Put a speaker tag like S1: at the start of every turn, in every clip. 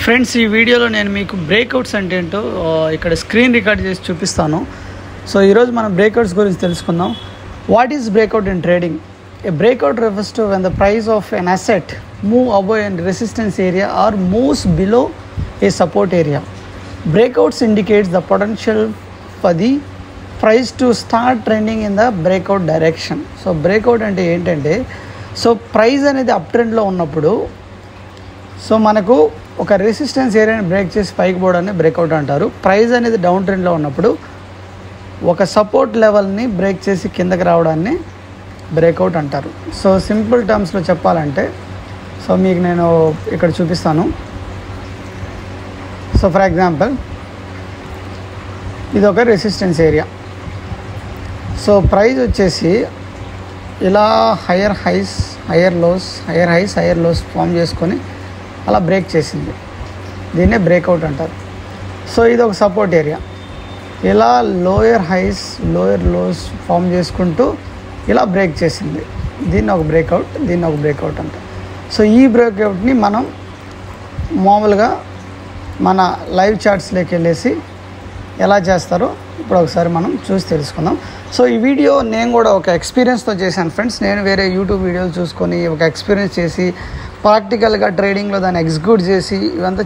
S1: Friends ఈ వీడియోలో నేను మీకు బ్రేక్అవుట్స్ అంటే ఏంటో ఇక్కడ స్క్రీన్ రికార్డ్ చేసి చూపిస్తాను. సో ఈరోజు మనం బ్రేక్అవుట్స్ గురించి తెలుసుకుందాం. What is breakout in trading? A breakout refers to when the price of an asset move above a resistance area or moves below a support area. Breakouts indicates the potential for the price to start trending in the breakout direction. So breakout అంటే ఏంటంటే, so price అనేది up ట్రెండ్లో ఉన్నప్పుడు so మనకు ఒక resistance ఏరియాని break చేసి పైకి పోవడాన్ని బ్రేక్అవుట్ అంటారు. ప్రైస్ అనేది డౌన్ ట్రెండ్లో ఉన్నప్పుడు ఒక సపోర్ట్ లెవెల్ని బ్రేక్ చేసి కిందకి రావడాన్ని బ్రేక్అవుట్ అంటారు. సో సింపుల్ టర్మ్స్లో చెప్పాలంటే, సో మీకు నేను ఇక్కడ చూపిస్తాను. సో ఫర్ ఎగ్జాంపుల్ ఇది ఒక రెసిస్టెన్స్ ఏరియా. సో ప్రైస్ వచ్చేసి ఇలా higher highs higher lows form చేసుకొని అలా బ్రేక్ చేసింది. దీన్నే బ్రేక్అవుట్ అంటారు. సో ఇది ఒక సపోర్ట్ ఏరియా. ఇలా lower highs lower lows form చేసుకుంటూ ఇలా బ్రేక్ చేసింది. దీన్ని ఒక బ్రేక్అవుట్ అంటారు. సో ఈ బ్రేక్అవుట్ని మనం మామూలుగా మన లైవ్ చార్ట్స్లోకి వెళ్ళేసి ఎలా చేస్తారో ఇప్పుడు ఒకసారి మనం చూసి తెలుసుకుందాం. సో ఈ వీడియో నేను కూడా ఒక ఎక్స్పీరియన్స్తో చేశాను ఫ్రెండ్స్. నేను వేరే యూట్యూబ్ వీడియోలు చూసుకొని ఒక ఎక్స్పీరియన్స్ చేసి ప్రాక్టికల్గా ట్రేడింగ్లో దాన్ని ఎగ్జిక్యూట్ చేసి ఇవంతా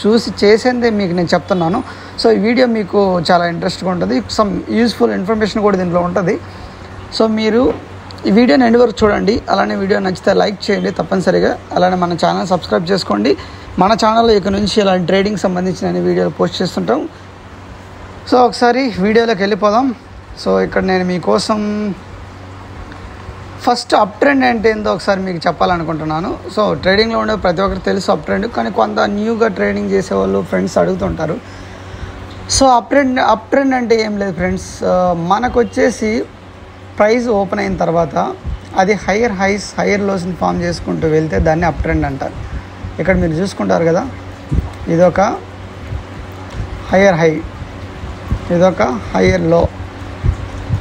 S1: చూసి చేసేదే మీకు నేను చెప్తున్నాను. సో ఈ వీడియో మీకు చాలా ఇంట్రెస్ట్గా ఉంటుంది. సమ్ యూస్ఫుల్ ఇన్ఫర్మేషన్ కూడా దీంట్లో ఉంటుంది. సో మీరు ఈ వీడియోని ఎండ్ వరకు చూడండి. అలానే వీడియో నచ్చితే లైక్ చేయండి తప్పనిసరిగా. అలానే మన ఛానల్ సబ్స్క్రైబ్ చేసుకోండి. మన ఛానల్లో ఇక్కడ నుంచి ఇలాంటి ట్రేడింగ్ సంబంధించిన వీడియోలు పోస్ట్ చేస్తుంటాం. సో ఒకసారి వీడియోలోకి వెళ్ళిపోదాం. సో ఇక్కడ నేను మీకోసం ఫస్ట్ అప్ ట్రెండ్ అంటే ఏందో ఒకసారి మీకు చెప్పాలనుకుంటున్నాను. సో ట్రేడింగ్లో ఉండే ప్రతి ఒక్కరికి తెలుసు అప్ ట్రెండ్, కానీ కొంత న్యూగా ట్రేడింగ్ చేసేవాళ్ళు ఫ్రెండ్స్ అడుగుతుంటారు. సో అప్ ట్రెండ్ అంటే ఏం లేదు ఫ్రెండ్స్, మనకు వచ్చేసి ప్రైస్ ఓపెన్ అయిన తర్వాత అది హయ్యర్ హైస్ హయ్యర్ లోస్ని ఫామ్ చేసుకుంటూ వెళ్తే దాన్ని అప్ ట్రెండ్ అంటారు. ఇక్కడ మీరు చూసుకుంటారు కదా, ఇదొక హయ్యర్ హై, ఇదొక హయ్యర్ లో,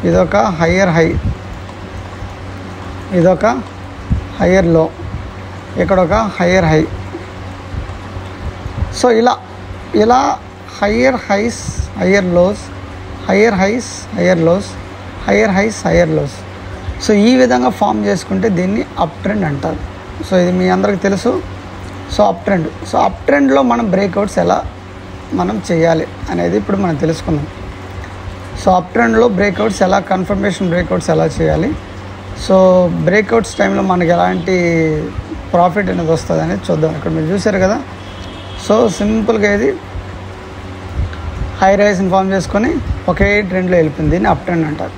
S1: ఇదొక హయ్యర్ హై, ఇదొక హయ్యర్ లో, ఇక్కడ ఒక హయ్యర్ హై. సో ఇలా higher highs higher lows, higher highs higher lows, higher highs higher lows. So ఈ విధంగా ఫామ్ చేసుకుంటే దీన్ని అప్ ట్రెండ్ అంటారు. సో ఇది మీ అందరికీ తెలుసు. సో అప్ ట్రెండ్లో మనం బ్రేక్అవుట్స్ ఎలా మనం చేయాలి అనేది ఇప్పుడు మనం తెలుసుకుందాం. సో అప్ ట్రెండ్లో బ్రేక్అవుట్స్ ఎలా, కన్ఫర్మేషన్ బ్రేక్అవుట్స్ ఎలా చేయాలి, సో బ్రేక్అవుట్స్ టైంలో మనకి ఎలాంటి ప్రాఫిట్ అనేది వస్తుంది అనేది చూద్దాం. ఇక్కడ మీరు చూసారు కదా. సో సింపుల్గా ఇది హై రైస్ని ఫామ్ చేసుకొని ఒకే ట్రెండ్లో వెళ్ళిపోయింది. దీన్ని అప్ ట్రెండ్ అంటారు.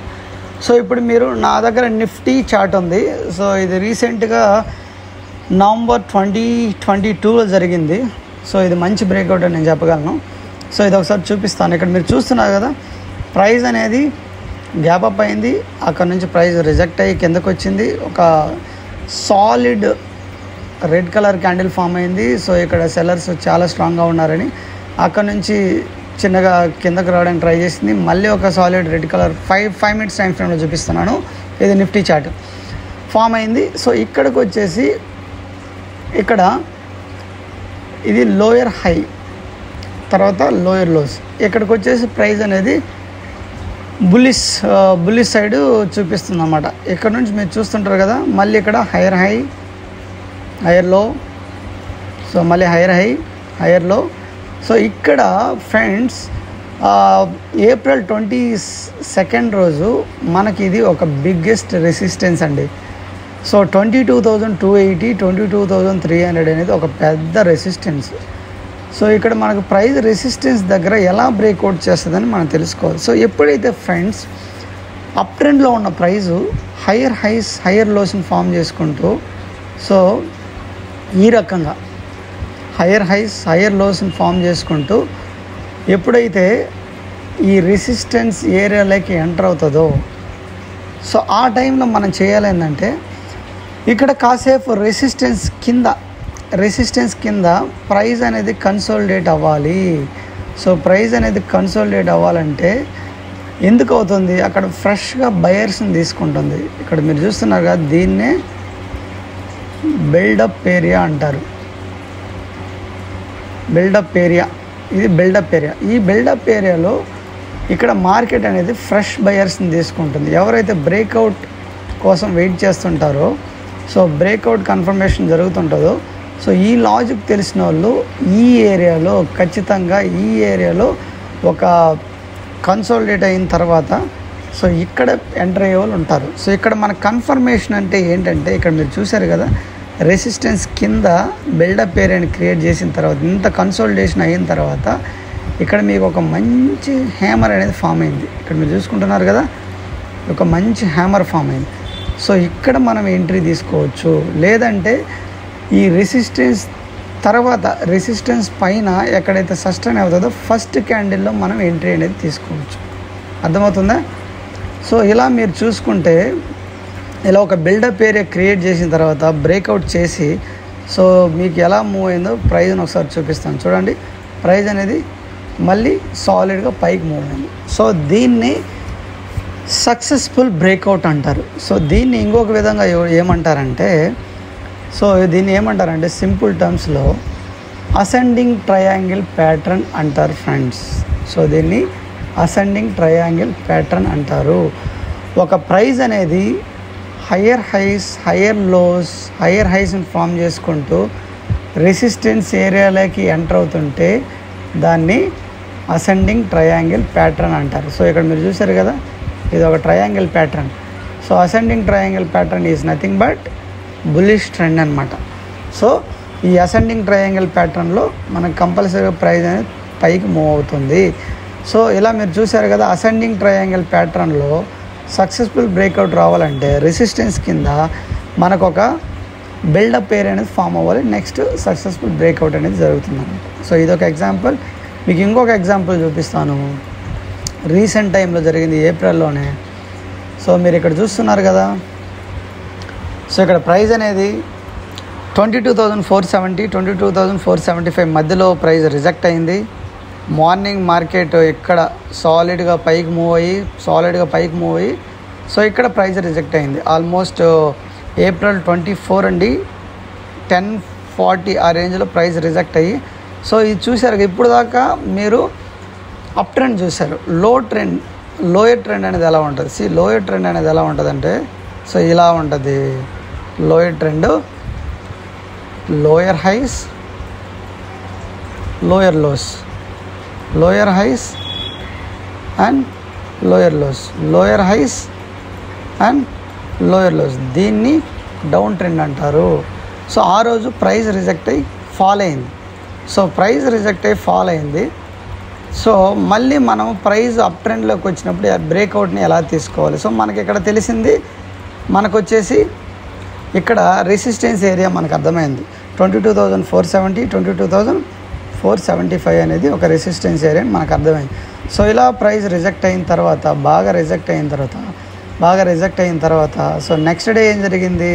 S1: సో ఇప్పుడు మీరు నా దగ్గర నిఫ్టీ చార్ట్ ఉంది. సో ఇది రీసెంట్గా నవంబర్ 2022లో జరిగింది. సో ఇది మంచి బ్రేక్అవుట్ అని నేను చెప్పగలను. సో ఇది ఒకసారి చూపిస్తాను. ఇక్కడ మీరు చూస్తున్నారు కదా, ప్రైస్ అనేది గ్యాప్ అప్ అయింది. అక్కడ నుంచి ప్రైస్ రిజెక్ట్ అయ్యి కిందకు వచ్చింది. ఒక solid red colour candle form అయింది. సో ఇక్కడ సెల్లర్స్ చాలా స్ట్రాంగ్గా ఉన్నారని అక్కడ నుంచి చిన్నగా కిందకు రావడానికి ట్రై చేసింది. మళ్ళీ ఒక solid red colour 5 minutes time ఫ్రేమ్లో చూపిస్తున్నాను. ఇది నిఫ్టీ చార్ట్ ఫామ్ అయింది. సో ఇక్కడికి వచ్చేసి ఇక్కడ ఇది లోయర్ హై, తర్వాత లోయర్ లోస్. ఇక్కడికి వచ్చేసి ప్రైస్ అనేది బుల్లిష్ సైడ్ చూపిస్తుంది అన్నమాట. ఇక్కడ నుంచి మీరు చూస్తుంటారు కదా, మళ్ళీ ఇక్కడ higher high higher low, so మళ్ళీ higher high higher low. So ఇక్కడ ఫ్రెండ్స్ ఏప్రిల్ 22 రోజు మనకి ఇది ఒక బిగ్గెస్ట్ రెసిస్టెన్స్ అండి. సో 22,280 22,300 అనేది ఒక పెద్ద రెసిస్టెన్స్. సో ఇక్కడ మనకు ప్రైస్ రెసిస్టెన్స్ దగ్గర ఎలా బ్రేక్అవుట్ చేస్తుందని మనం తెలుసుకోవాలి. సో ఎప్పుడైతే ఫ్రెండ్స్ అప్ ట్రెండ్లో ఉన్న ప్రైజు హయ్యర్ హైస్ హయ్యర్ లోస్ని ఫామ్ చేసుకుంటూ, సో ఈ రకంగా హయ్యర్ హైస్ హయ్యర్ లోస్ని ఫామ్ చేసుకుంటూ ఎప్పుడైతే ఈ రెసిస్టెన్స్ ఏరియాలోకి ఎంటర్ అవుతుందో, సో ఆ టైంలో మనం చేయాలి ఏంటంటే, ఇక్కడ కాసేపు రెసిస్టెన్స్ కింద ప్రైస్ అనేది కన్సాలిడేట్ అవ్వాలి. సో ప్రైస్ అనేది కన్సాలిడేట్ అవ్వాలంటే ఎందుకు అవుతుంది, అక్కడ ఫ్రెష్గా బయర్స్ని తీసుకుంటుంది. ఇక్కడ మీరు చూస్తున్నారు కదా, దీన్నే బిల్డప్ ఏరియా అంటారు. బిల్డప్ ఏరియా, ఇది బిల్డప్ ఏరియా. ఈ బిల్డప్ ఏరియాలో ఇక్కడ మార్కెట్ అనేది ఫ్రెష్ బయర్స్ని తీసుకుంటుంది. ఎవరైతే బ్రేక్అవుట్ కోసం వెయిట్ చేస్తుంటారో, సో బ్రేక్అవుట్ కన్ఫర్మేషన్ జరుగుతుంటుందో, సో ఈ లాజిక్ తెలిసిన వాళ్ళు ఈ ఏరియాలో ఖచ్చితంగా ఈ ఏరియాలో ఒక కన్సాలిడేట్ అయిన తర్వాత సో ఇక్కడ ఎంటర్ అయ్యే వాళ్ళు ఉంటారు. సో ఇక్కడ మన కన్ఫర్మేషన్ అంటే ఏంటంటే, ఇక్కడ మీరు చూశారు కదా, రెసిస్టెన్స్ కింద బిల్డప్ ఏరియాని క్రియేట్ చేసిన తర్వాత, ఇంత కన్సాలిడేషన్ అయిన తర్వాత ఇక్కడ మీకు ఒక మంచి హ్యామర్ అనేది ఫామ్ అయింది. ఇక్కడ మీరు చూసుకుంటున్నారు కదా, ఒక మంచి హ్యామర్ ఫామ్ అయింది. సో ఇక్కడ మనం ఎంట్రీ తీసుకోవచ్చు. లేదంటే ఈ రెసిస్టెన్స్ తర్వాత రెసిస్టెన్స్ పైన ఎక్కడైతే సస్టైన్ అవుతుందో ఫస్ట్ క్యాండిల్లో మనం ఎంట్రీ అనేది తీసుకోవచ్చు. అర్థమవుతుందా? సో ఇలా మీరు చూసుకుంటే ఇలా ఒక బిల్డప్ ఏరియా క్రియేట్ చేసిన తర్వాత బ్రేక్అవుట్ చేసి సో మీకు ఎలా మూవ్ అయిందో ప్రైజ్ని ఒకసారి చూపిస్తాను. చూడండి, ప్రైజ్ అనేది మళ్ళీ సాలిడ్గా పైకి మూవ్ అయింది. సో దీన్ని సక్సెస్ఫుల్ బ్రేక్అవుట్ అంటారు. సో దీన్ని ఇంకొక విధంగా ఏమంటారంటే, సో దీన్ని ఏమంటారంటే సింపుల్ టర్మ్స్లో అసెండింగ్ ట్రయాంగిల్ ప్యాటర్న్ అంటారు ఫ్రెండ్స్. సో దీన్ని అసెండింగ్ ట్రయాంగిల్ ప్యాటర్న్ అంటారు. ఒక ప్రైజ్ అనేది higher highs, higher lows, higher హైస్ని ఫామ్ చేసుకుంటూ రెసిస్టెన్స్ ఏరియాలోకి ఎంటర్ అవుతుంటే దాన్ని అసెండింగ్ ట్రయాంగిల్ ప్యాటర్న్ అంటారు. సో ఇక్కడ మీరు చూసారు కదా, ఇది ఒక triangle pattern. So ascending triangle pattern is nothing but bullish trend అనమాట. సో ఈ అసెండింగ్ ట్రయాంగిల్ ప్యాటర్న్లో మనకు కంపల్సరీగా ప్రైజ్ అనేది పైకి మూవ్ అవుతుంది. సో ఇలా మీరు చూసారు కదా, అసెండింగ్ ట్రయాంగిల్ ప్యాటర్న్లో సక్సెస్ఫుల్ బ్రేక్అవుట్ రావాలంటే రెసిస్టెన్స్ కింద మనకు ఒక బిల్డప్ ఏరియా అనేది ఫామ్ అవ్వాలి. నెక్స్ట్ సక్సెస్ఫుల్ బ్రేక్అవుట్ అనేది జరుగుతుంది అనమాట. సో ఇదొక ఎగ్జాంపుల్. మీకు ఇంకొక ఎగ్జాంపుల్ చూపిస్తాను. రీసెంట్ టైంలో జరిగింది, ఏప్రిల్లోనే. సో మీరు ఇక్కడ చూస్తున్నారు కదా, సో ఇక్కడ ప్రైజ్ అనేది 22,470, 22,475 మధ్యలో ప్రైజ్ రిజెక్ట్ అయింది. మార్నింగ్ మార్కెట్ ఇక్కడ సాలిడ్గా పైకి మూవ్ అయ్యి సో ఇక్కడ ప్రైజ్ రిజెక్ట్ అయింది. ఆల్మోస్ట్ ఏప్రిల్ 24 అండి, 10:40 ఆ రేంజ్లో ప్రైజ్ రిజెక్ట్ అయ్యి, సో ఇది చూశారు. ఇప్పుడు దాకా మీరు అప్ ట్రెండ్ చూశారు. లోయర్ ట్రెండ్ అనేది ఎలా ఉంటుంది? లోయర్ ట్రెండ్ అనేది ఎలా ఉంటుంది అంటే, సో ఇలా ఉంటుంది. Lower trend, lower highs, lower lows, lower highs and lower lows, lower highs and lower lows. దీన్ని డౌన్ ట్రెండ్ అంటారు. సో ఆ రోజు ప్రైస్ రిజెక్ట్ అయ్యి ఫాల్ అయింది. సో ప్రైస్ రిజెక్ట్ అయ్యి ఫాల్ అయింది. సో మళ్ళీ మనం ప్రైస్ అప్ ట్రెండ్లోకి వచ్చినప్పుడు బ్రేక్అవుట్ని ఎలా తీసుకోవాలి? సో మనకి ఇక్కడ తెలిసింది, మనకు వచ్చేసి ఇక్కడ రెసిస్టెన్స్ ఏరియా మనకు అర్థమైంది. 22,470, 22,475 అనేది ఒక రెసిస్టెన్స్ ఏరియా అని మనకు అర్థమైంది. సో ఇలా ప్రైస్ రిజెక్ట్ అయిన తర్వాత, బాగా రిజెక్ట్ అయిన తర్వాత సో నెక్స్ట్ డే ఏం జరిగింది?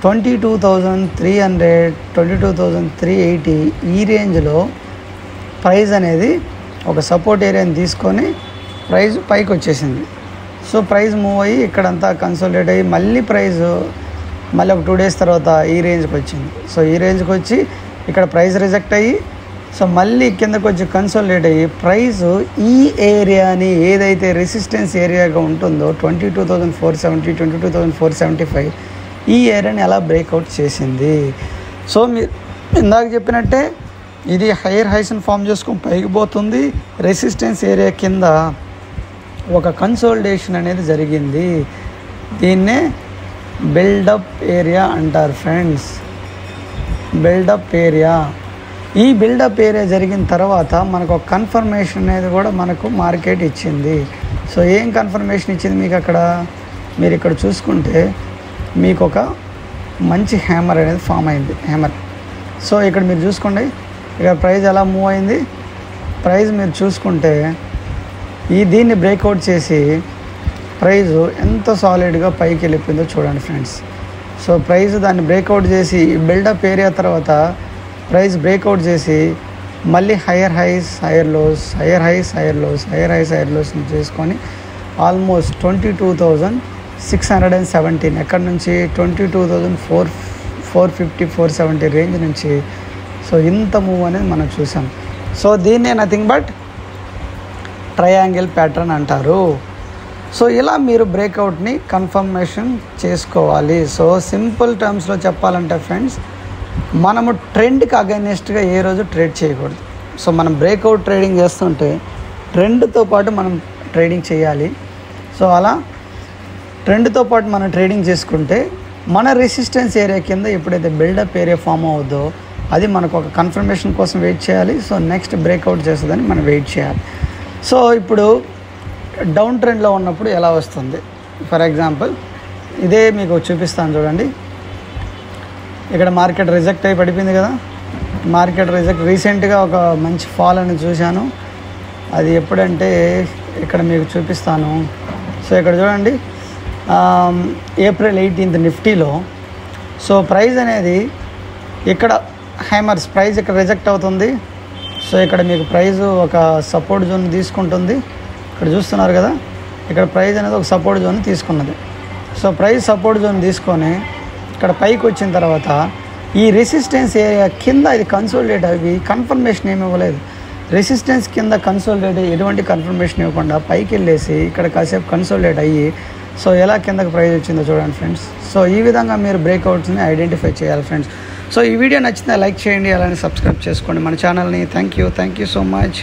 S1: 22,300, 22,380 ఈ రేంజ్లో ప్రైస్ అనేది ఒక సపోర్ట్ ఏరియాని తీసుకొని ప్రైస్ పైకి వచ్చేసింది. సో ప్రైస్ మూవ్ అయ్యి ఇక్కడంతా కన్సాలిడేట్ అయ్యి మళ్ళీ ఒక 2 days తర్వాత ఈ రేంజ్కి వచ్చింది. సో ఈ రేంజ్కి వచ్చి ఇక్కడ ప్రైస్ రిజెక్ట్ అయ్యి సో మళ్ళీ కిందకు వచ్చి కన్సాలిడేట్ అయ్యి ప్రైస్ ఈ ఏరియాని ఏదైతే రెసిస్టెన్స్ ఏరియాగా ఉంటుందో 22,470, 22,475 ఈ ఏరియాని ఎలా బ్రేక్అవుట్ చేసింది? సో మీరు ఇందాక చెప్పినట్టే ఇది హైయర్ హైస్ని ఫామ్ చేసుకొని పైకి పోతుంది. రెసిస్టెన్స్ ఏరియా కింద ఒక కన్సాలిడేషన్ అనేది జరిగింది. దీన్నే బిల్డప్ ఏరియా అంటారు ఫ్రెండ్స్. Buildup area. ఈ బిల్డప్ ఏరియా జరిగిన తర్వాత మనకు ఒక కన్ఫర్మేషన్ అనేది కూడా మనకు మార్కెట్ ఇచ్చింది. సో ఏం కన్ఫర్మేషన్ ఇచ్చింది మీకు అక్కడ? మీరు ఇక్కడ చూసుకుంటే మీకు ఒక మంచి హ్యామర్ అనేది ఫామ్ అయింది. హ్యామర్. సో ఇక్కడ మీరు చూసుకోండి, ఇక్కడ ప్రైస్ ఎలా మూవ్ అయింది. ప్రైస్ మీరు చూసుకుంటే దీన్ని బ్రేక్అవుట్ చేసి ప్రైస్ ఎంత సాలిడ్గా పైకి వెళ్ళిపోయిందో చూడండి ఫ్రెండ్స్. సో ప్రైస్ దాన్ని బ్రేక్అవుట్ చేసి బిల్డప్ ఏరియా తర్వాత ప్రైస్ బ్రేక్అవుట్ చేసి మళ్ళీ higher highs, higher lows, higher highs, higher lows, higher highs, higher లోస్ని చేసుకొని ఆల్మోస్ట్ 22,617 ఎక్కడి నుంచి 22,450, 470 రేంజ్ నుంచి సో ఇంత మూవ్ అనేది మనం చూసాం. సో దీన్నే నథింగ్ బట్ ట్రయాంగిల్ ప్యాటర్న్ అంటారు. సో ఇలా మీరు బ్రేక్అవుట్ని కన్ఫర్మేషన్ చేసుకోవాలి. సో సింపుల్ టర్మ్స్లో చెప్పాలంటే ఫ్రెండ్స్, మనము ట్రెండ్కి అగైనెస్ట్గా ఏ రోజు ట్రేడ్ చేయకూడదు. సో మనం బ్రేక్అవుట్ ట్రేడింగ్ చేస్తుంటే ట్రెండ్తో పాటు మనం ట్రేడింగ్ చేయాలి. సో అలా ట్రెండ్తో పాటు మనం ట్రేడింగ్ చేసుకుంటే మన రెసిస్టెన్స్ ఏరియా కింద ఎప్పుడైతే బిల్డప్ ఏరియా ఫామ్ అవుద్దో అది మనకు ఒక కన్ఫర్మేషన్ కోసం వెయిట్ చేయాలి. సో నెక్స్ట్ బ్రేక్అవుట్ చేస్తుందని మనం వెయిట్ చేయాలి. సో ఇప్పుడు డౌన్ ట్రెండ్లో ఉన్నప్పుడు ఎలా వస్తుంది, ఫర్ ఎగ్జాంపుల్ ఇదే మీకు చూపిస్తాను చూడండి. ఇక్కడ మార్కెట్ రిజెక్ట్ అయి పడిపోయింది కదా. మార్కెట్ రిజెక్ట్ రీసెంట్గా ఒక మంచి ఫాల్ అని చూశాను. అది ఎప్పుడంటే ఇక్కడ మీకు చూపిస్తాను. సో ఇక్కడ చూడండి, April 18th నిఫ్టీలో సో ప్రైస్ అనేది ఇక్కడ హ్యామర్స్ ప్రైస్ ఇక్కడ రిజెక్ట్ అవుతుంది. సో ఇక్కడ మీకు ప్రైస్ ఒక సపోర్ట్ జోన్ తీసుకుంటుంది. ఇక్కడ చూస్తున్నారు కదా, ఇక్కడ ప్రైస్ అనేది ఒక సపోర్ట్ జోన్ తీసుకున్నది. సో ప్రైస్ సపోర్ట్ జోన్ తీసుకొని ఇక్కడ పైకి వచ్చిన తర్వాత ఈ రెసిస్టెన్స్ ఏరియా కింద ఇది కన్సోలిడేట్ అవి కన్ఫర్మేషన్ ఏమి ఇవ్వలేదు. రెసిస్టెన్స్ కింద కన్సోలిడేట్ ఎటువంటి కన్ఫర్మేషన్ ఇవ్వకుండా పైకి వెళ్ళేసి ఇక్కడ కాసేపు కన్సోలిడేట్ అయ్యి సో ఎలా కిందకి ప్రైస్ వచ్చిందో చూడండి ఫ్రెండ్స్. సో ఈ విధంగా మీరు బ్రేక్అవుట్స్ని ఐడెంటిఫై చేయాలి ఫ్రెండ్స్. సో ఈ వీడియో నచ్చితే లైక్ చేయండి, అలానే సబ్స్క్రైబ్ చేసుకోండి మన ఛానల్ని. Thank you so much.